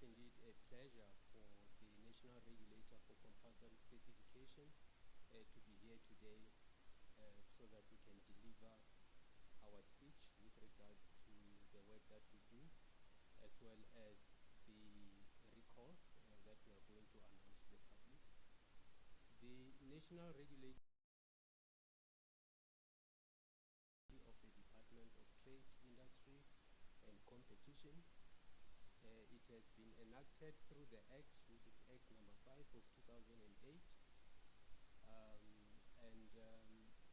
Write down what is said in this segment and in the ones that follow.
indeed a pleasure for the National Regulator for Compulsory Specification to be here today so that we can deliver our speech with regards to the work that we do, as well as the recall that we are going to announce to the public. The National Regulator of the Department of Trade, Industry and Competition. It has been enacted through the Act, which is Act number 5 of 2008.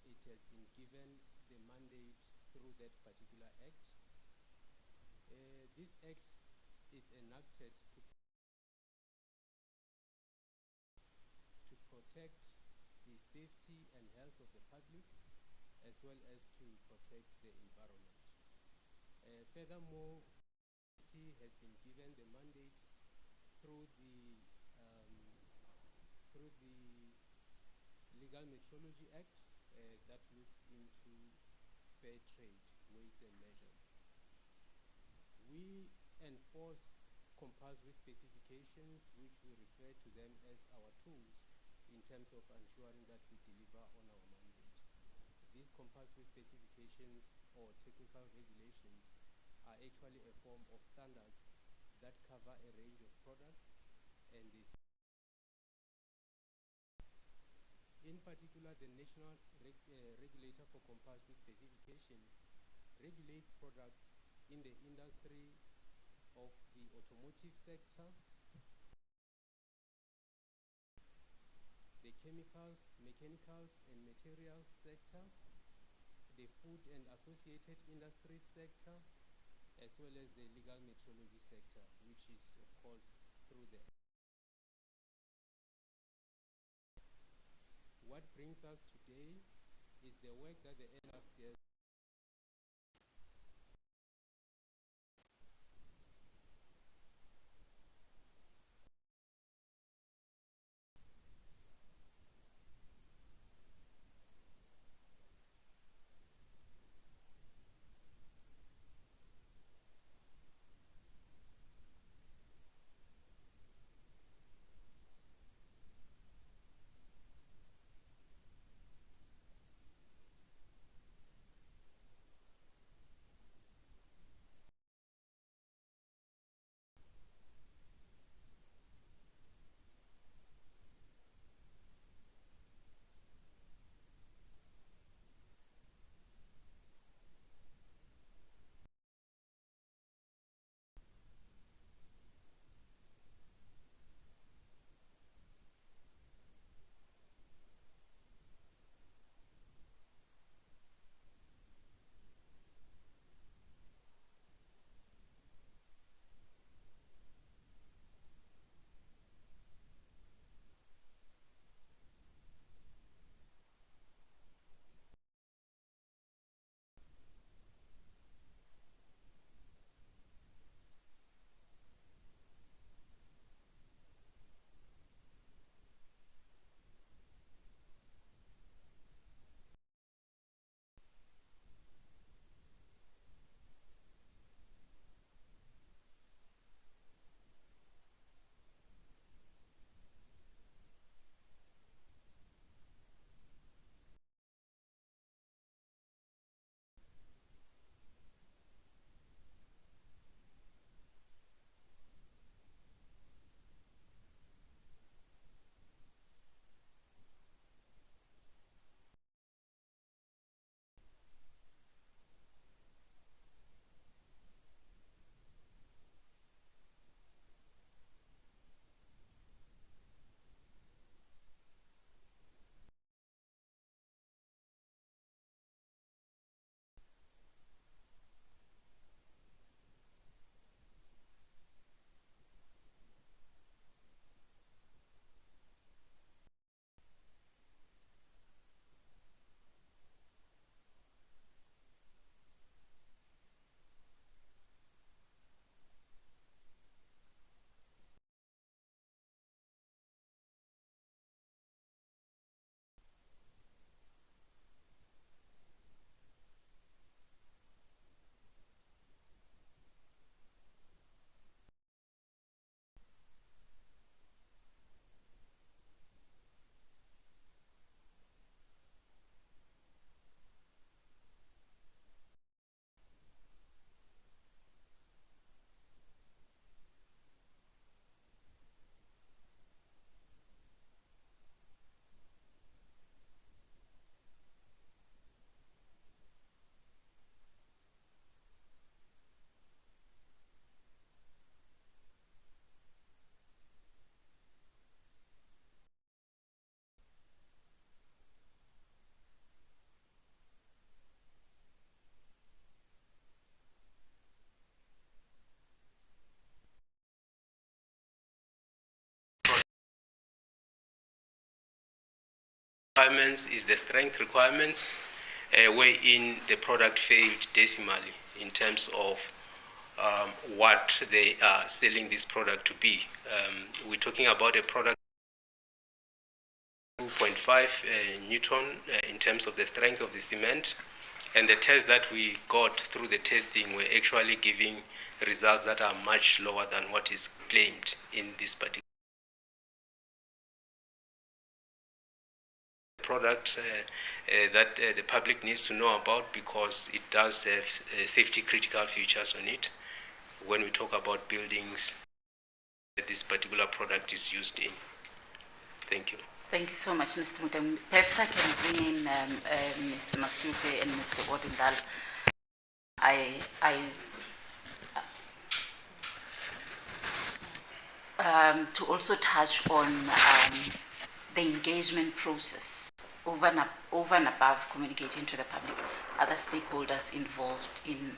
It has been given the mandate through that particular Act. This Act is enacted to protect the safety and health of the public, as well as to protect the environment. Furthermore, has been given the mandate through the Legal Metrology Act that looks into fair trade, weights and measures. We enforce compulsory specifications, which we refer to them as our tools in terms of ensuring that we deliver on our mandate. These compulsory specifications or technical regulations are actually a form of standards that cover a range of products, and these in particular, the National Regulator for Compulsory Specification regulates products in the industry of the automotive sector, the chemicals, mechanicals and materials sector, the food and associated industries sector, as well as the legal metrology sector, which is, of course, through the. What brings us today is the work that the NRCS requirements is the strength requirements, wherein the product failed decimally in terms of what they are selling this product to be. We're talking about a product 2.5 Newton in terms of the strength of the cement, and the tests that we got through the testing were actually giving results that are much lower than what is claimed in this particular product that the public needs to know about, because it does have safety critical features on it when we talk about buildings that this particular product is used in. Thank you. Thank you so much, Mr. Mutam. Perhaps I can bring in Ms. Masupe and Mr. Odendal. To also touch on the engagement process over and above communicating to the public, other stakeholders involved in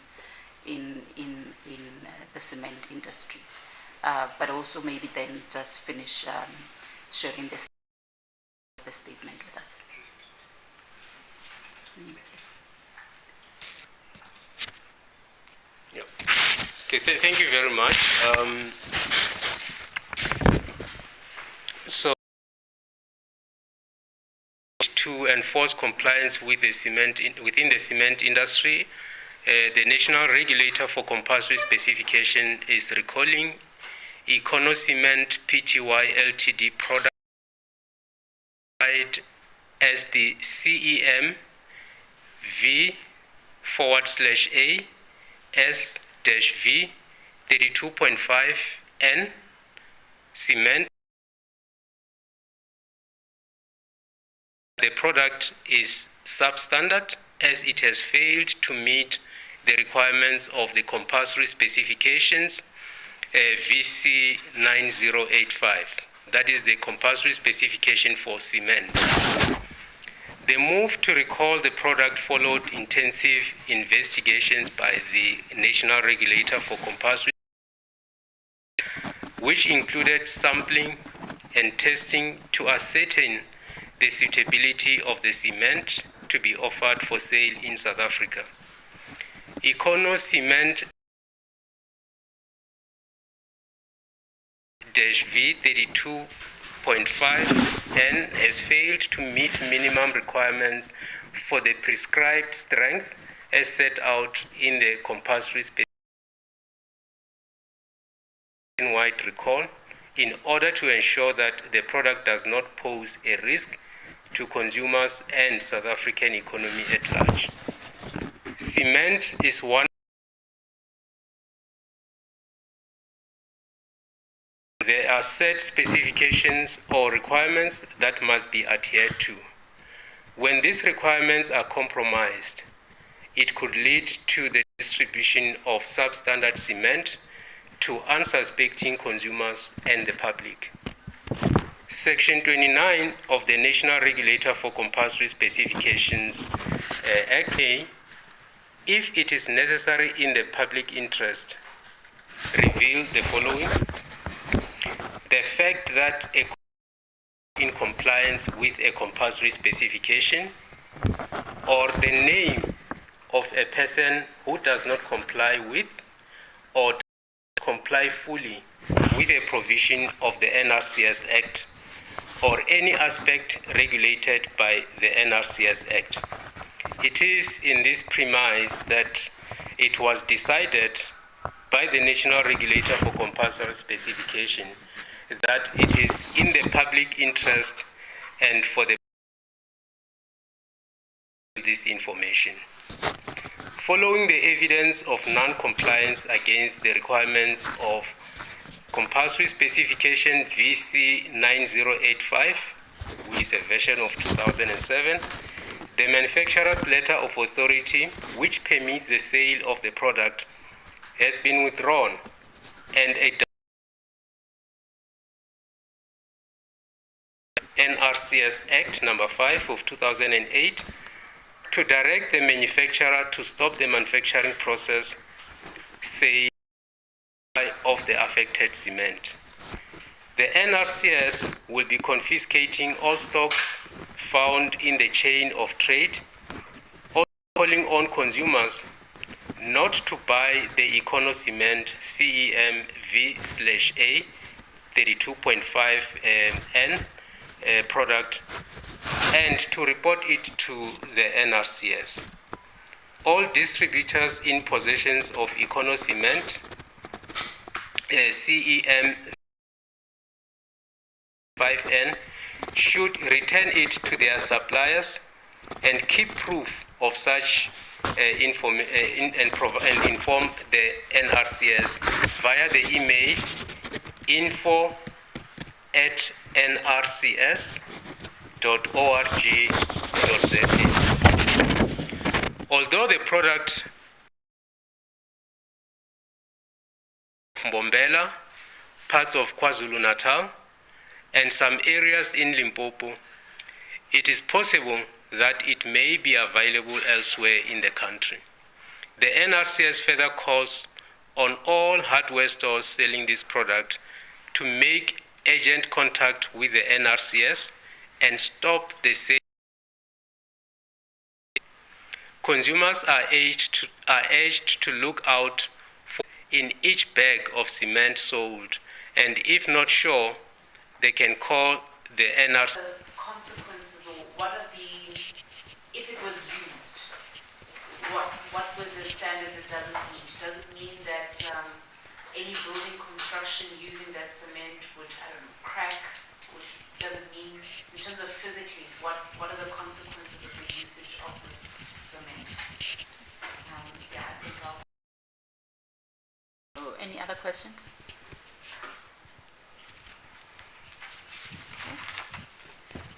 the cement industry, but also maybe then just finish sharing the statement with us. Yeah. Okay. Thank you very much. So, to enforce compliance with the within the cement industry, the national regulator for compulsory specification is recalling Econo Cement Pty Ltd product as the CEM V/A S-V 32.5 N cement. The product is substandard as it has failed to meet the requirements of the compulsory specifications VC 9085. That is the compulsory specification for cement. The move to recall the product followed intensive investigations by the National Regulator for Compulsory, which included sampling and testing to ascertain the suitability of the cement to be offered for sale in South Africa. Econo Cement V 32.5 N has failed to meet minimum requirements for the prescribed strength as set out in the compulsory wide recall in order to ensure that the product does not pose a risk to consumers and South African economy at large. Cement is one. There are set specifications or requirements that must be adhered to. When these requirements are compromised, it could lead to the distribution of substandard cement to unsuspecting consumers and the public. Section 29 of the National Regulator for Compulsory Specifications Act, if it is necessary in the public interest, reveal the following: the fact that in compliance with a compulsory specification, or the name of a person who does not comply with or comply fully with a provision of the NRCS Act or any aspect regulated by the NRCS Act. It is in this premise that it was decided by the National Regulator for Compulsory Specification that it is in the public interest and for the this information. Following the evidence of non-compliance against the requirements of compulsory specification VC 9085, which is a version of 2007, the manufacturer's letter of authority, which permits the sale of the product, has been withdrawn, and a NRCS Act number 5 of 2008 to direct the manufacturer to stop the manufacturing process, sale of the affected cement. The NRCS will be confiscating all stocks, found in the chain of trade, also calling on consumers not to buy the EconoCement CEM V/A 32.5 N product and to report it to the NRCS. All distributors in possession of EconoCement CEM 5N should return it to their suppliers and keep proof of such and inform the NRCS via the email info@nrcs.org.za. Although the product from Mbombela, parts of KwaZulu-Natal, and some areas in Limpopo, it is possible that it may be available elsewhere in the country. The NRCS further calls on all hardware stores selling this product to make urgent contact with the NRCS and stop the sale. Consumers are urged to look out for in each bag of cement sold, and if not sure, they can call the NRCS. The consequences, or what are the, if it was used, what were the standards it doesn't meet? Does it mean that any building construction using that cement would, I don't know, crack? Does it mean, in terms of physically, what are the consequences of the usage of this cement? Yeah, I think I'll... Oh, any other questions?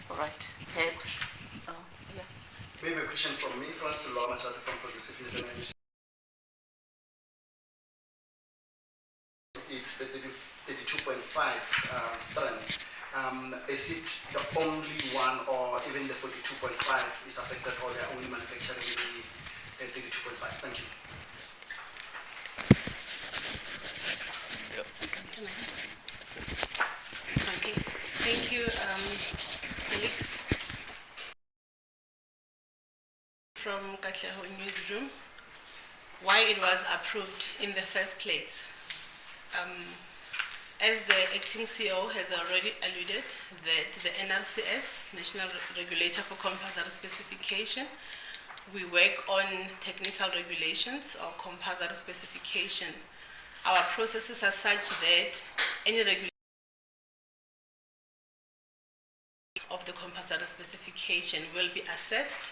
All right, Hex. Oh, yeah. Maybe a question from me, Francis Lomachata from Progressive Independent. It's the 32.5 strength. Is it the only one, or even the 42.5 is affected, or they are only manufacturing the 32.5? Thank you. Okay, thank you, Felix from Katleho Newsroom. Why it was approved in the first place. As the acting CEO has already alluded, that the NRCS, National Regulator for Compulsory Specification, we work on technical regulations or compulsory specification. Our processes are such that any regulation of the compulsory specification will be assessed,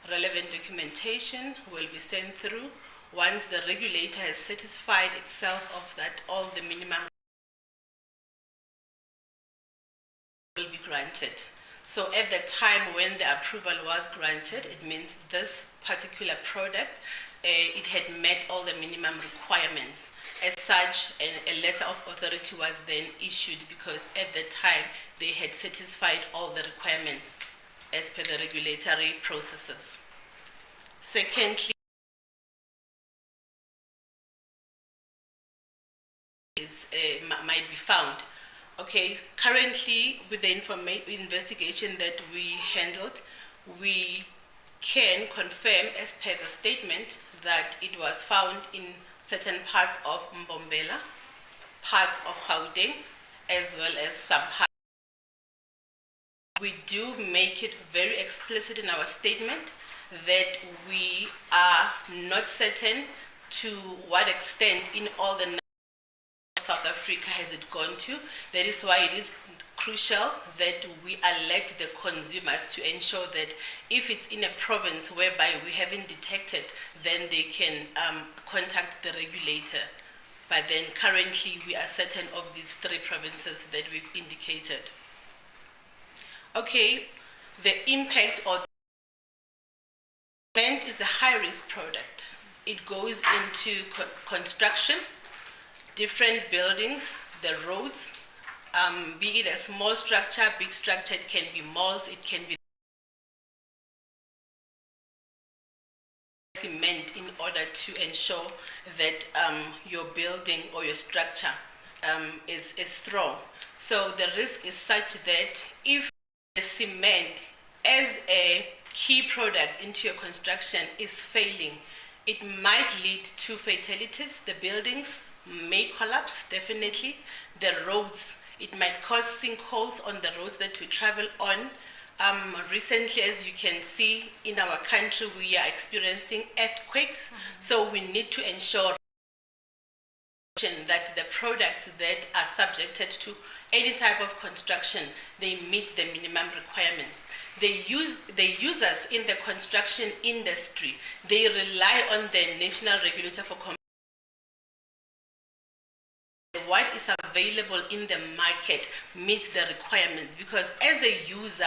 relevant documentation will be sent through. Once the regulator has satisfied itself of that all the minimum will be granted. So at the time when the approval was granted, it means this particular product, it had met all the minimum requirements. As such, a letter of authority was then issued because at the time they had satisfied all the requirements as per the regulatory processes. Secondly, might be found. Okay, currently with the investigation that we handled, we can confirm as per the statement that it was found in certain parts of Mbombela, parts of Gauteng, as well as some parts. We do make it very explicit in our statement that we are not certain to what extent in all the South Africa has it gone to. That is why it is crucial that we alert the consumers to ensure that if it's in a province whereby we haven't detected, then they can contact the regulator. But then currently we are certain of these 3 provinces that we've indicated. Okay, the impact of cement is a high-risk product. It goes into construction, different buildings, the roads, be it a small structure, big structure, it can be malls, it can be cement in order to ensure that your building or your structure is strong. So the risk is such that if the cement as a key product into your construction is failing, it might lead to fatalities. The buildings may collapse, definitely. The roads, it might cause sinkholes on the roads that we travel on. Recently, as you can see, in our country, we are experiencing earthquakes. So we need to ensure that the products that are subjected to any type of construction, they meet the minimum requirements. The users in the construction industry, they rely on the national regulator for what is available in the market meets the requirements, because as a user,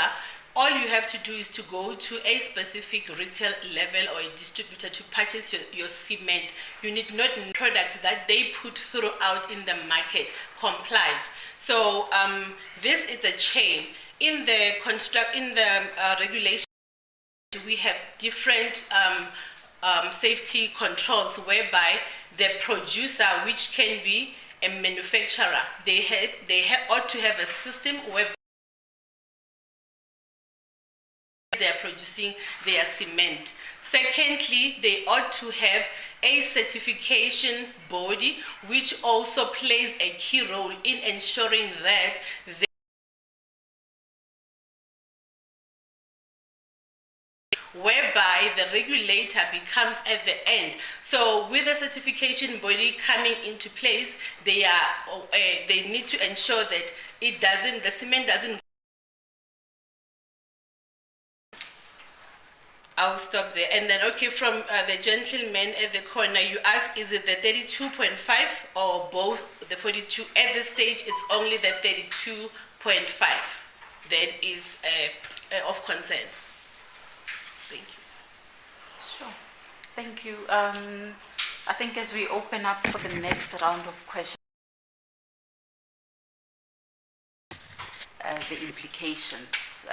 all you have to do is to go to a specific retail level or a distributor to purchase your cement. You need not product that they put throughout in the market complies. So this is a chain. In the regulation, we have different safety controls whereby the producer, which can be a manufacturer, they ought to have a system where they are producing their cement. Secondly, they ought to have a certification body which also plays a key role in ensuring that whereby the regulator becomes at the end. So with the certification body coming into place, they need to ensure that the cement doesn't. I'll stop there. And then, okay, from the gentleman at the corner, you ask, is it the 32.5 or both the 42? At this stage, it's only the 32.5 that is of concern. Thank you. Sure. Thank you. I think as we open up for the next round of questions, the implications.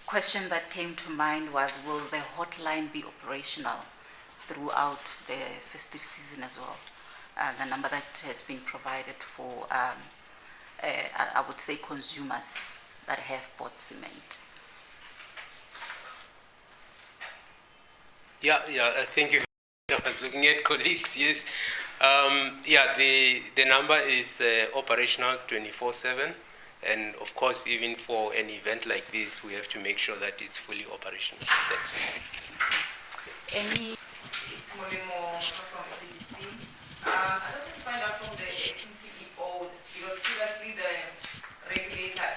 Question that came to mind was, will the hotline be operational throughout the festive season as well? The number that has been provided for, I would say, consumers that have bought cement. Yeah, thank you. I was looking at colleagues, yes. The number is operational 24/7. And of course, even for an event like this, we have to make sure that it's fully operational. Thanks. It's more from CDC. I just want to find out from the TCEO, because previously the regulator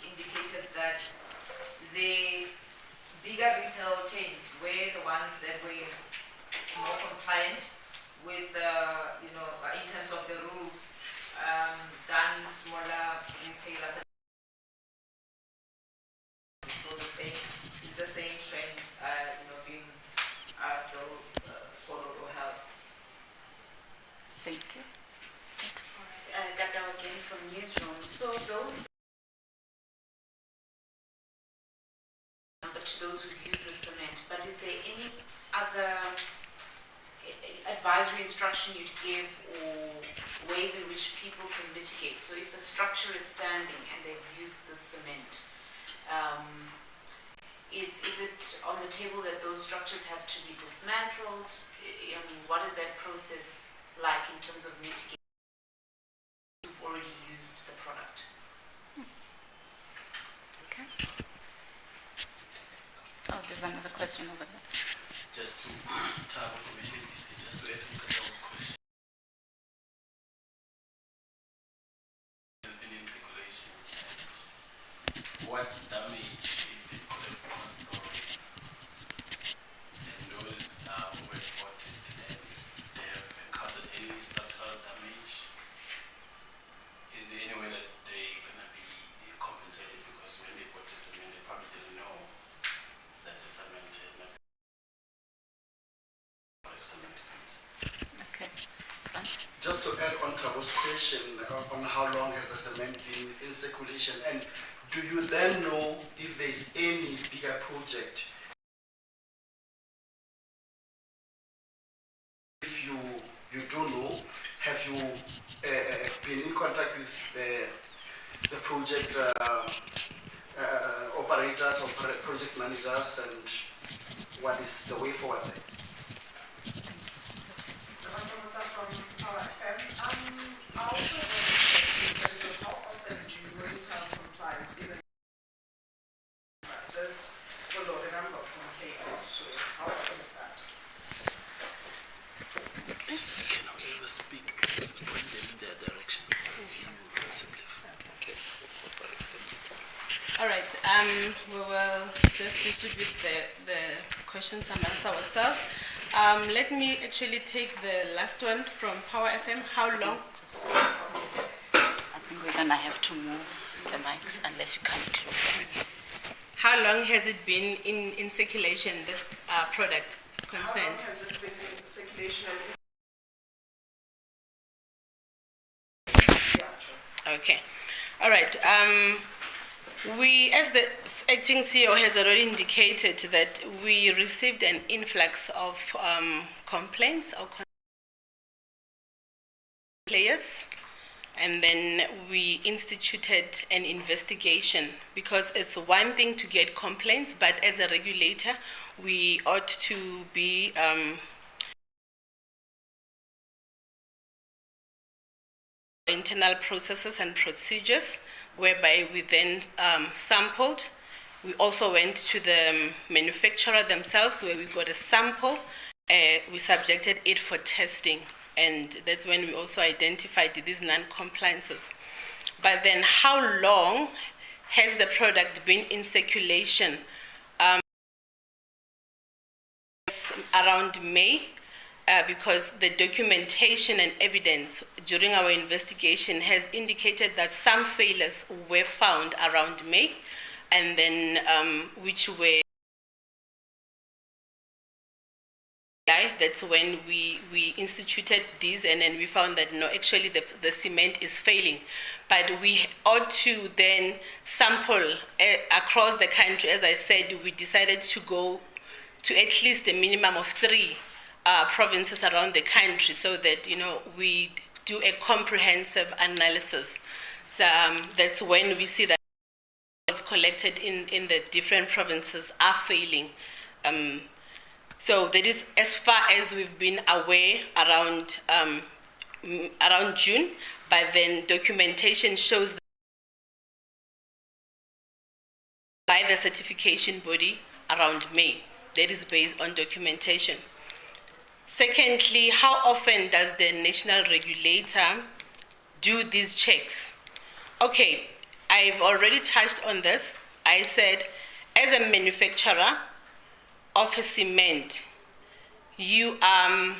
indicated that the bigger retail chains were the ones that were more compliant with, in terms of the rules. Than smaller retailers. Still the same. Is the same trend, being still followed or held? Thank you. Gata again from Newsroom. So those who use the cement, but is there any other advisory instruction you'd give or ways in which people can mitigate? So if a structure is standing and they've used the cement, is it on the table that those structures have to be dismantled? I mean, what is that process like in terms of mitigating? You've already used the product. Okay. Oh, there's another question over there. Just to tap from NPC, just to add to Mr. Hill's question. Has been in circulation, and what damage it could have caused already. And those who have bought it, and if they have encountered any structural damage, is there any way that they're going to be compensated? Because when they bought the cement, they probably didn't know that the cement had not. Okay. Frans? Just to add on Tabo's question on how long has the cement been in circulation, and do you then know if there's any bigger project? If you do know, have you been in contact with the project operators or project managers, and what is the way forward there? From Power FM. I also want to in terms of how often do you monitor compliance, even this follow the number of complaints, so how often is that? You can only speak, point them in their direction. It's you principally. Okay. All right. We will just distribute the questions amongst ourselves. Let me actually take the last one from Power FM. How long? Just a second. I think we're going to have to move the mics unless you come closer. How long has it been in circulation, this product concerned? How long has it been in circulation? Okay. All right. We, as the acting CEO has already indicated, that we received an influx of complaints or players, and then we instituted an investigation, because it's one thing to get complaints, but as a regulator, we ought to be internal processes and procedures, whereby we then sampled. We also went to the manufacturer themselves, where we got a sample. We subjected it for testing, and that's when we also identified these non-compliances. But then, how long has the product been in circulation? Around May, because the documentation and evidence during our investigation has indicated that some failures were found around May, and then which were, that's when we instituted these, and then we found that no, actually the cement is failing. But we ought to then sample across the country. As I said, we decided to go to at least a minimum of 3 provinces around the country, so that we do a comprehensive analysis. So that's when we see that was collected in the different provinces are failing. So that is as far as we've been aware around June, but then documentation shows that by the certification body around May. That is based on documentation. Secondly, how often does the national regulator do these checks? Okay, I've already touched on this. I said, as a manufacturer of a cement, you are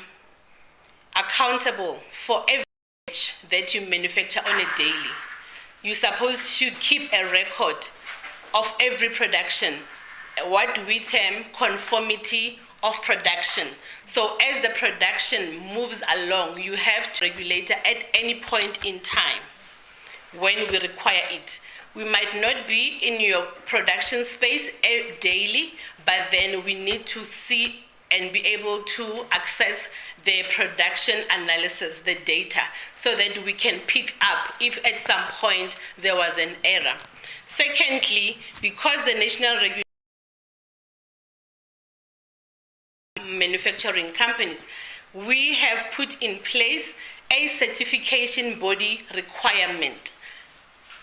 accountable for every batch that you manufacture on a daily. You're supposed to keep a record of every production, what we term conformity of production. So as the production moves along, you have to regulate at any point in time when we require it. We might not be in your production space daily, but then we need to see and be able to access the production analysis, the data, so that we can pick up if at some point there was an error. Secondly, because the national manufacturing companies, we have put in place a certification body requirement.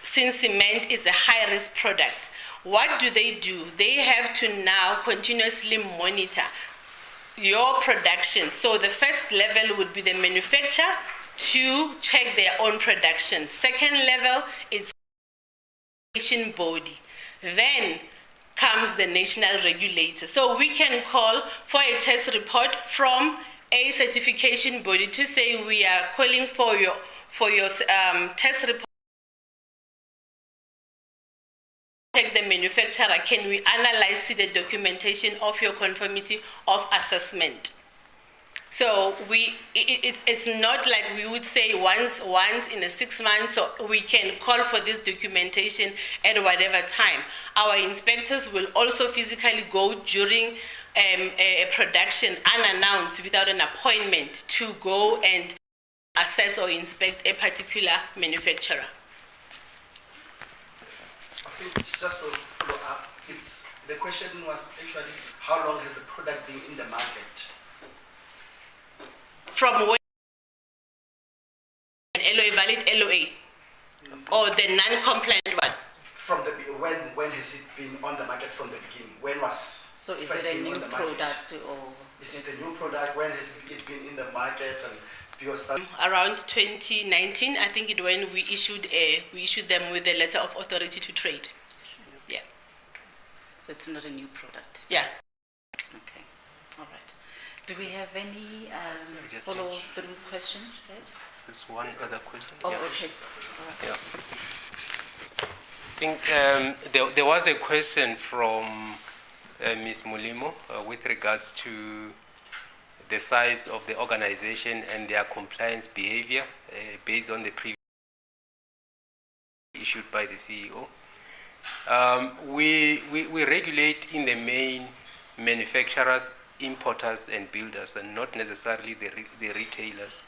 Since cement is a high-risk product, what do? They have to now continuously monitor your production. So the first level would be the manufacturer to check their own production. Second level is the certification body. Then comes the national regulator. So we can call for a test report from a certification body to say we are calling for your test report. Check the manufacturer. Can we analyze the documentation of your conformity of assessment? So it's not like we would say once in a 6 months, so we can call for this documentation at whatever time. Our inspectors will also physically go during a production unannounced without an appointment to go and assess or inspect a particular manufacturer. I think it's just to follow up. The question was actually, how long has the product been in the market? From when an LOA, valid LOA, or the non-compliant one? From the when has it been on the market from the beginning? When was So is first it a been new on the market? product or? Is it a new product? When has it been in the market? And because that Around 2019, I think it when we issued them with a letter of authority to trade. Yeah. So it's not a new product? Yeah. Okay, all right. Do we have any Just follow-through questions, perhaps? There's one other question. Oh, Yeah. okay. All right. Yeah. I think there was a question from Ms. Mulimo with regards to the size of the organization and their compliance behavior based on the previous issued by the CEO. We regulate in the main manufacturers, importers and builders, and not necessarily the retailers,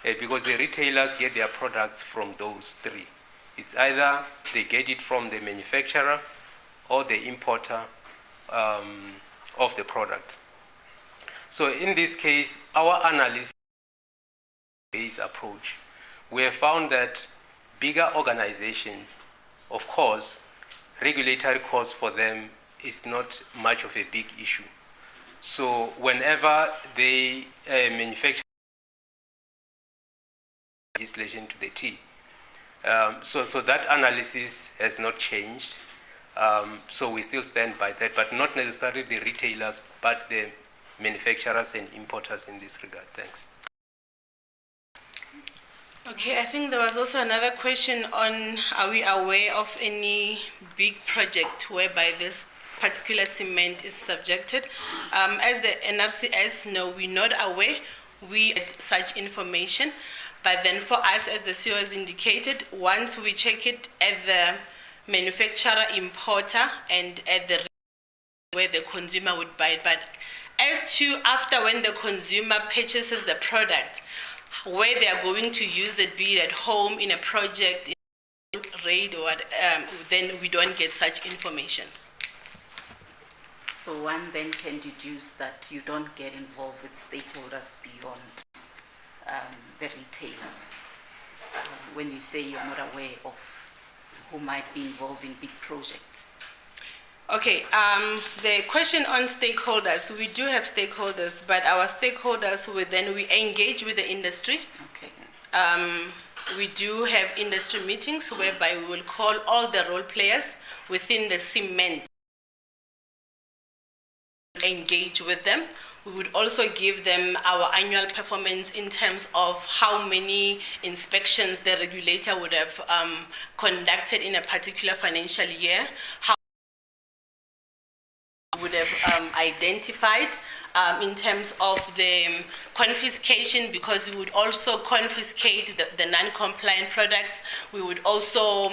because the retailers get their products from those three. It's either they get it from the manufacturer or the importer of the product. So in this case, our analysis-based approach, we have found that bigger organizations, of course, regulatory costs for them is not much of a big issue. So whenever they manufacture legislation to the T, so that analysis has not changed. So we still stand by that, but not necessarily the retailers, but the manufacturers and importers in this regard. Thanks. Okay, I think there was also another question on, are we aware of any big project whereby this particular cement is subjected? As the NRCS, no, we're not aware. We get such information. But then for us, as the CEO has indicated, once we check it at the manufacturer, importer, and at the where the consumer would buy it. But as to after when the consumer purchases the product, where they are going to use it, be it at home, in a project, in a raid, or then we don't get such information. So one then can deduce that you don't get involved with stakeholders beyond the retailers when you say you're not aware of who might be involved in big projects. Okay, the question on stakeholders, we do have stakeholders, but our stakeholders, we engage with the industry. Okay. We do have industry meetings whereby we will call all the role players within the cement, engage with them. We would also give them our annual performance in terms of how many inspections the regulator would have conducted in a particular financial year, how would have identified in terms of the confiscation, because we would also confiscate the non-compliant products. We would also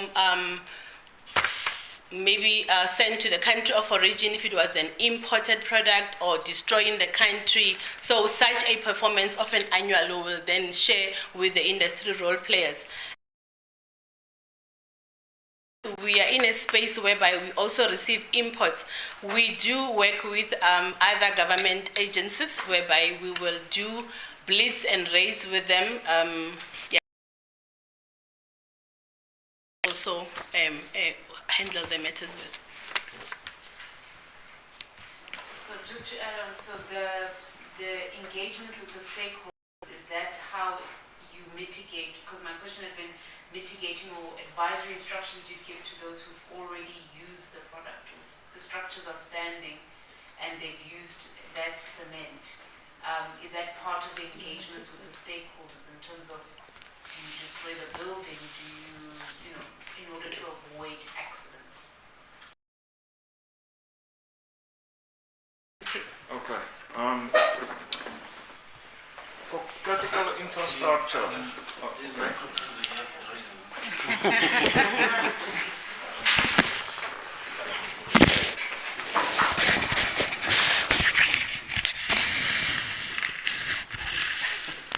maybe send to the country of origin if it was an imported product, or destroy in the country. So such a performance of an annual we will then share with the industry role players. We are in a space whereby we also receive imports. We do work with other government agencies whereby we will do blitz and raids with them. Also handle the matters with. So just to add on, so the engagement with the stakeholders, is that how you mitigate? Because my question had been mitigating or advisory instructions you'd give to those who've already used the product. The structures are standing and they've used that cement. Is that part of the engagements with the stakeholders in terms of, do you destroy the building? Do you know, in order to avoid accidents? Okay. For critical infrastructure. These microphones have a reason.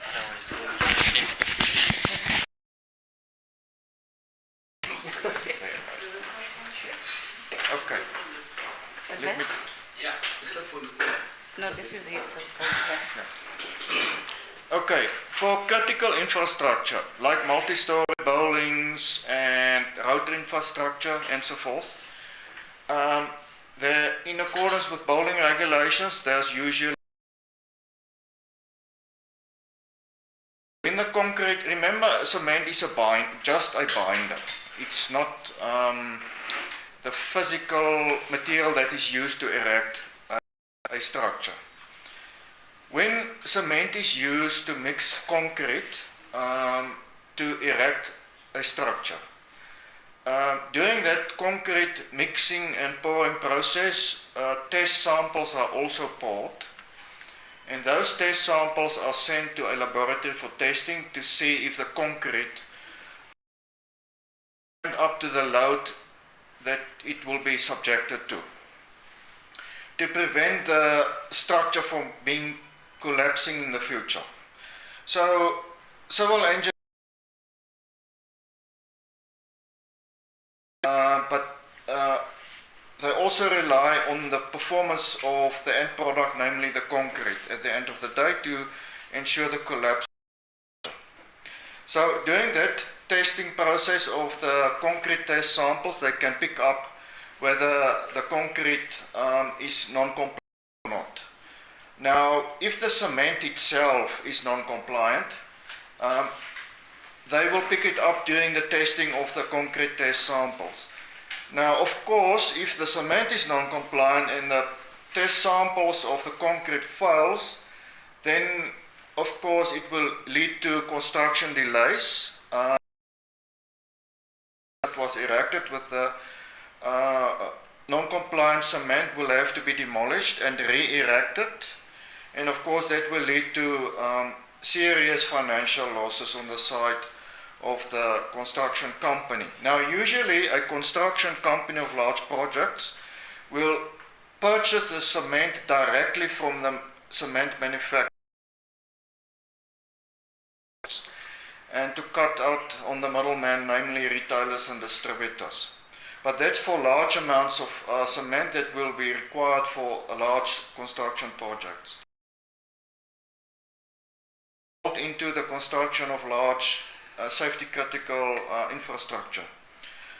Otherwise, we won't Okay. Is The No, this is his. Okay, for critical infrastructure, like multi-story buildings and road infrastructure and so forth, in accordance with building regulations, there's usually in the concrete, remember cement is just a binder. It's not the physical material that is used to erect a structure. When cement is used to mix concrete to erect a structure, during that concrete mixing and pouring process, test samples are also poured, and those test samples are sent to a laboratory for testing to see if the concrete is up to the load that it will be subjected to prevent the structure from being collapsing in the future. So civil engineers, but they also rely on the performance of the end product, namely the concrete, at the end of the day to ensure the collapse. So during that testing process of the concrete test samples, they can pick up whether the concrete is non-compliant or not. Now, if the cement itself is non-compliant, they will pick it up during the testing of the concrete test samples. Now, of course, if the cement is non-compliant and the test samples of the concrete fails, then of course it will lead to construction delays. That was erected with the non-compliant cement will have to be demolished and re-erected, and of course that will lead to serious financial losses on the side of the construction company. Now, usually a construction company of large projects will purchase the cement directly from the cement manufacturer and to cut out on the middleman, namely retailers and distributors. But that's for large amounts of cement that will be required for large construction projects. Into the construction of large safety critical infrastructure.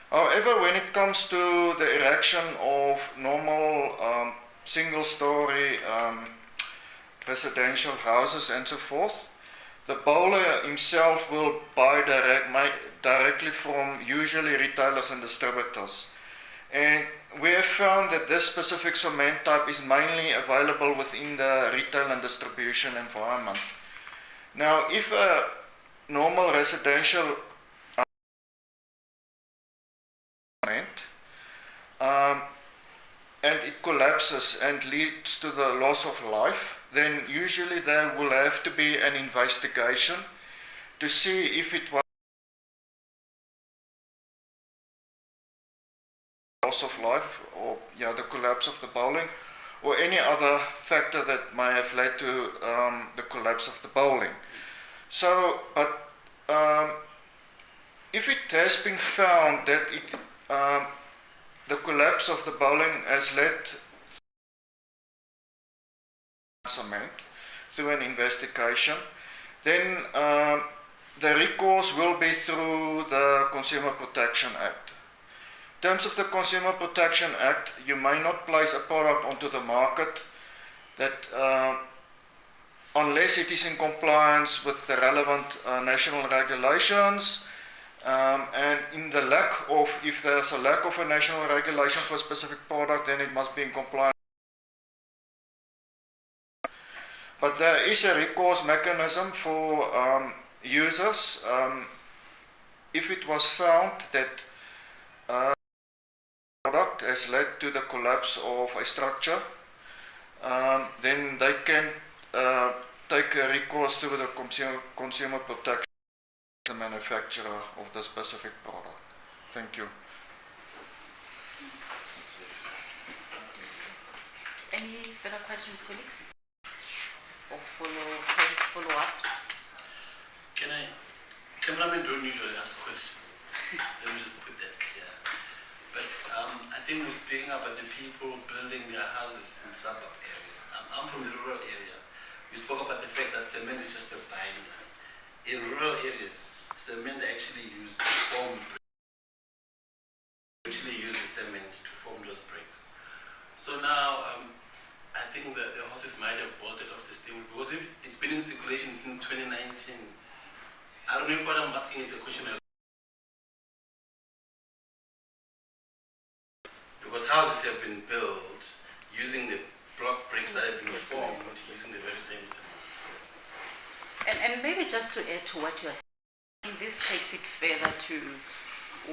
However, when it comes to the erection of normal single story residential houses and so forth, the bowler himself will buy directly from usually retailers and distributors. And we have found that this specific cement type is mainly available within the retail and distribution environment. Now, if a normal residential and it collapses and leads to the loss of life, then usually there will have to be an investigation to see if it was loss of life or the collapse of the bowling or any other factor that may have led to the collapse of the bowling. So, but if it has been found that the collapse of the bowling has led cement through an investigation, then the recourse will be through the Consumer Protection Act. In terms of the Consumer Protection Act, you may not place a product onto the market that unless it is in compliance with the relevant national regulations, and in the lack of, if there's a lack of a national regulation for a specific product, then it must be in compliance. But there is a recourse mechanism for users if it was found that product has led to the collapse of a structure, then they can take a recourse through the consumer protection, the manufacturer of the specific product. Thank you. Any further questions, colleagues? Or follow-ups? Cameramen don't usually ask questions. Let me just put that clear. But I think we're speaking about the people building their houses in suburb areas. I'm from the cement is just a binder. In rural areas, cement actually used to form actually use the cement to form those bricks. So now, I think that the horses might have bolted off the stable because if it's been in circulation since 2019. I don't know if what I'm asking is a question because houses have been built using the block bricks that have been formed using the very same cement. And maybe just to add to what you are saying, this takes it further to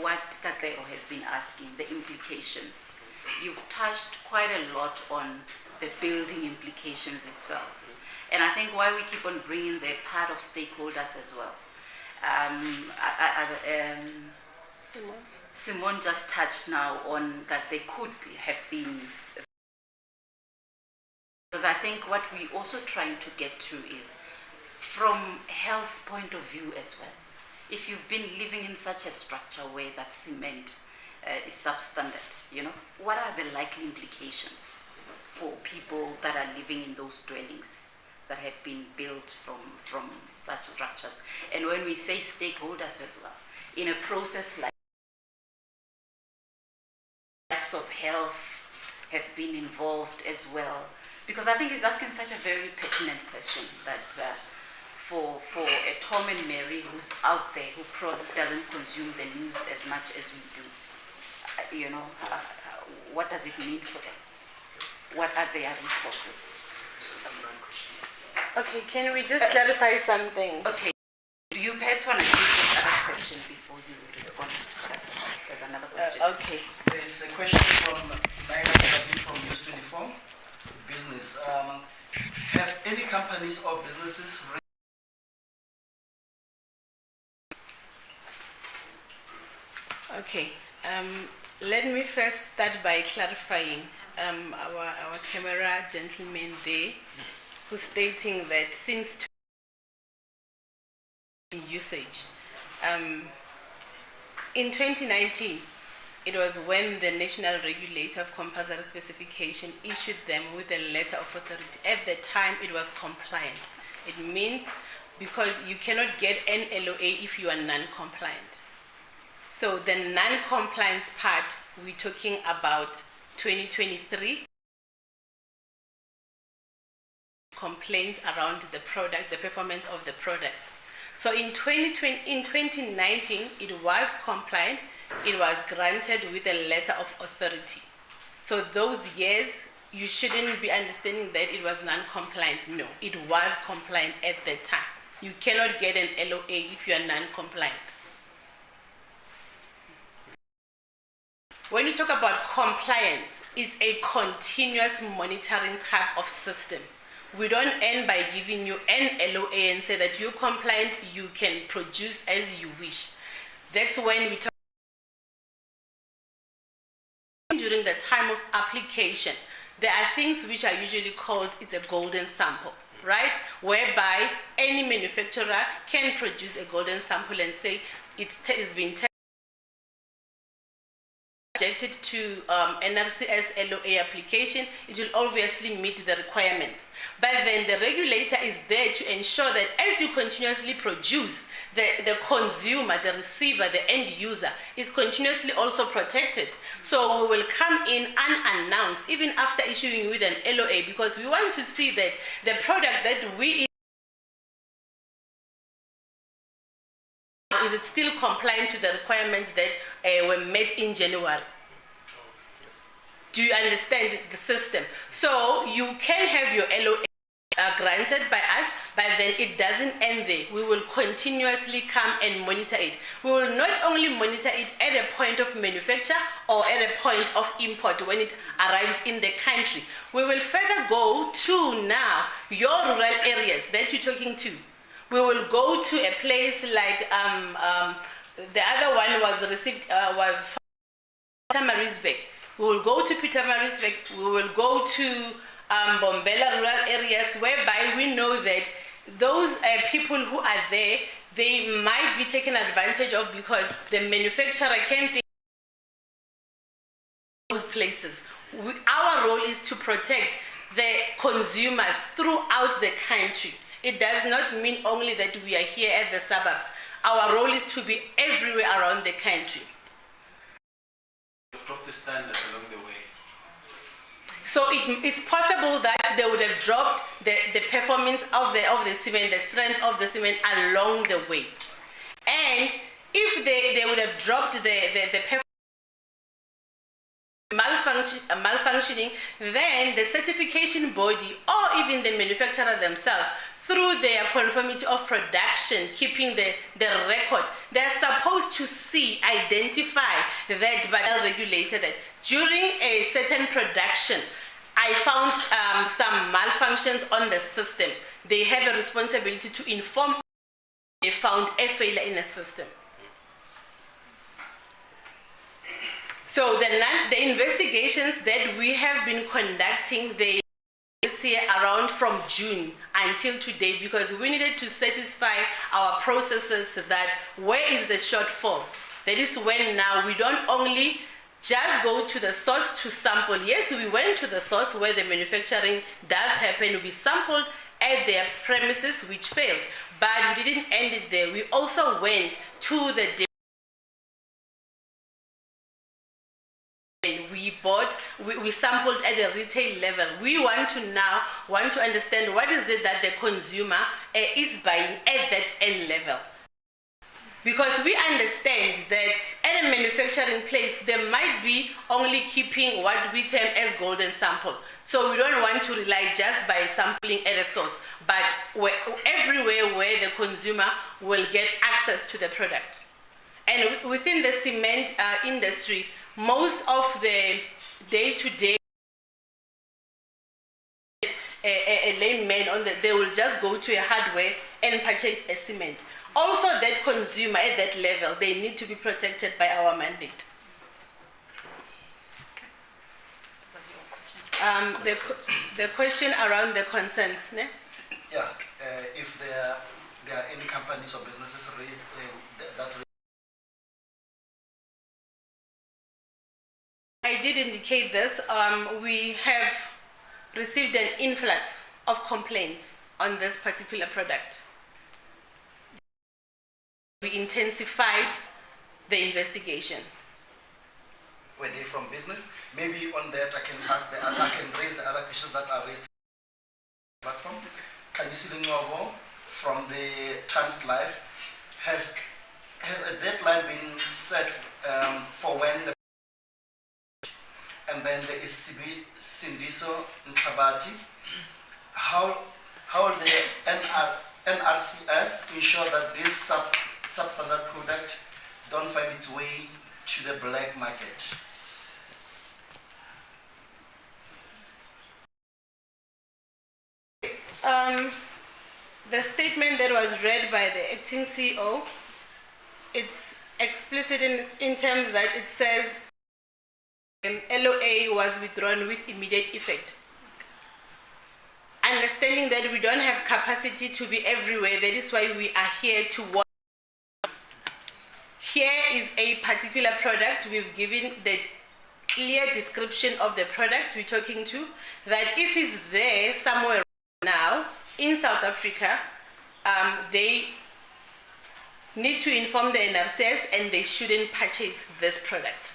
what Katlego has been asking, the implications. You've touched quite a lot on the building implications itself. And I think why we keep on bringing the part of stakeholders as well. Simone just touched now on that they could have been, because I think what we're also trying to get to is from health point of view as well. If you've been living in such a structure where that cement is substandard, you know, what are the likely implications for people that are living in those dwellings that have been built from such structures? And when we say stakeholders as well, in a process like acts of health have been involved as well, because I think he's asking such a very pertinent question that for a Tom and Mary who's out there who probably doesn't consume the news as much as we do, you know, what does it mean for them? What are their recourses? Okay, can we just clarify something? Okay, do you perhaps want to use this other question before you respond to that? There's another question. Okay. There's a question from Naira from News 24 Business. Have any companies or businesses Okay, let me first start by clarifying our camera gentleman there who's stating that since usage, in 2019, it was when the National Regulator of Compulsory Specification issued them with a letter of authority. At the time, it was compliant. It means because you cannot get an LOA if you are non-compliant. So the non-compliance part, we're talking about 2023 complaints around the product, the performance of the product. So in 2019, it was compliant. It was granted with a letter of authority. So those years, you shouldn't be understanding that it was non-compliant. No, it was compliant at that time. You cannot get an LOA if you are non-compliant. When you talk about compliance, it's a continuous monitoring type of system. We don't end by giving you an LOA and say that you're compliant, you can produce as you wish. That's when we talk during the time of application. There are things which are usually called, it's a golden sample, right? Whereby any manufacturer can produce a golden sample and say it's been subjected to NRCS LOA application, it will obviously meet the requirements. But then the regulator is there to ensure that as you continuously produce, the consumer, the receiver, the end user is continuously also protected. So we will come in unannounced, even after issuing with an LOA, because we want to see that the product that we is it still compliant to the requirements that were met in January? Do you understand the system? So you can have your LOA granted by us, but then it doesn't end there. We will continuously come and monitor it. We will not only monitor it at a point of manufacture or at a point of import when it arrives in the country. We will further go to now your rural areas that you're talking to. We will go to a place like the other one was received was Pietermaritzburg. We will go to Pietermaritzburg. We will go to Bombela rural areas, whereby we know that those people who are there, they might be taken advantage of because the manufacturer can think those places. Our role is to protect the consumers throughout the country. It does not mean only that we are here at the suburbs. Our role is to be everywhere around the country. Drop the standard along the way. So it's possible that they would have dropped the performance of the cement, the strength of the cement along the way. And if they would have dropped the malfunctioning, then the certification body or even the manufacturer themselves, through their conformity of production, keeping the record, they're supposed to identify that, but regulated that during a certain production, I found some malfunctions on the system. They have a responsibility to inform they found a failure in the system. So the investigations that we have been conducting, they this year around from June until today, because we needed to satisfy our processes that where is the shortfall. That is when now we don't only just go to the source to sample. Yes, we went to the source where the manufacturing does happen. We sampled at their premises, which failed, but we didn't end it there. We also went to the we sampled at the retail level. We want to understand what is it that the consumer is buying at that end level. Because we understand that at a manufacturing place, they might be only keeping what we term as golden sample. So we don't want to rely just by sampling at a source, but everywhere where the consumer will get access to the product. And within the cement industry, most of the day-to-day a layman they will just go to a hardware and purchase a cement. Also, that consumer at that level, they need to be protected by our mandate. The question around the consents, ne? Yeah, if there are any companies or businesses raised that. I did indicate this. We have received an influx of complaints on this particular product. We intensified the investigation. Were they from business? Maybe on that I can raise the other questions that are raised on the platform. Can you see the Novo from the Times Live? Has a deadline been set for when the and then there is Sindiso Nkabati. How will the NRCS ensure that this substandard product don't find its way to the black market? The statement that was read by the acting CEO, it's explicit in terms that it says LOA was withdrawn with immediate effect. Understanding that we don't have capacity to be everywhere, that is why we are here to work. Here is a particular product. We've given the clear description of the product we're talking to, that if it's there somewhere now in South Africa, they need to inform the NRCS and they shouldn't purchase this product.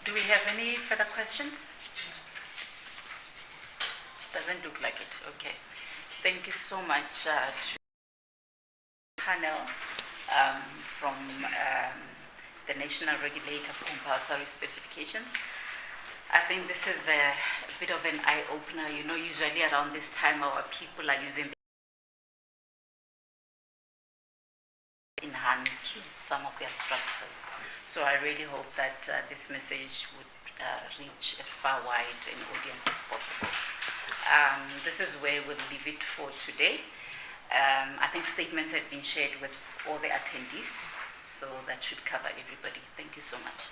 Do we have any further questions? Doesn't look like it. Okay. Thank you so much to the panel from the National Regulator for Compulsory Specifications. I think this is a bit of an eye-opener. You know, usually around this time our people are using enhance some of their structures. So I really hope that this message would reach as far wide an audience as possible. This is where we'll leave it for today. I think statements have been shared with all the attendees, so that should cover everybody. Thank you so much.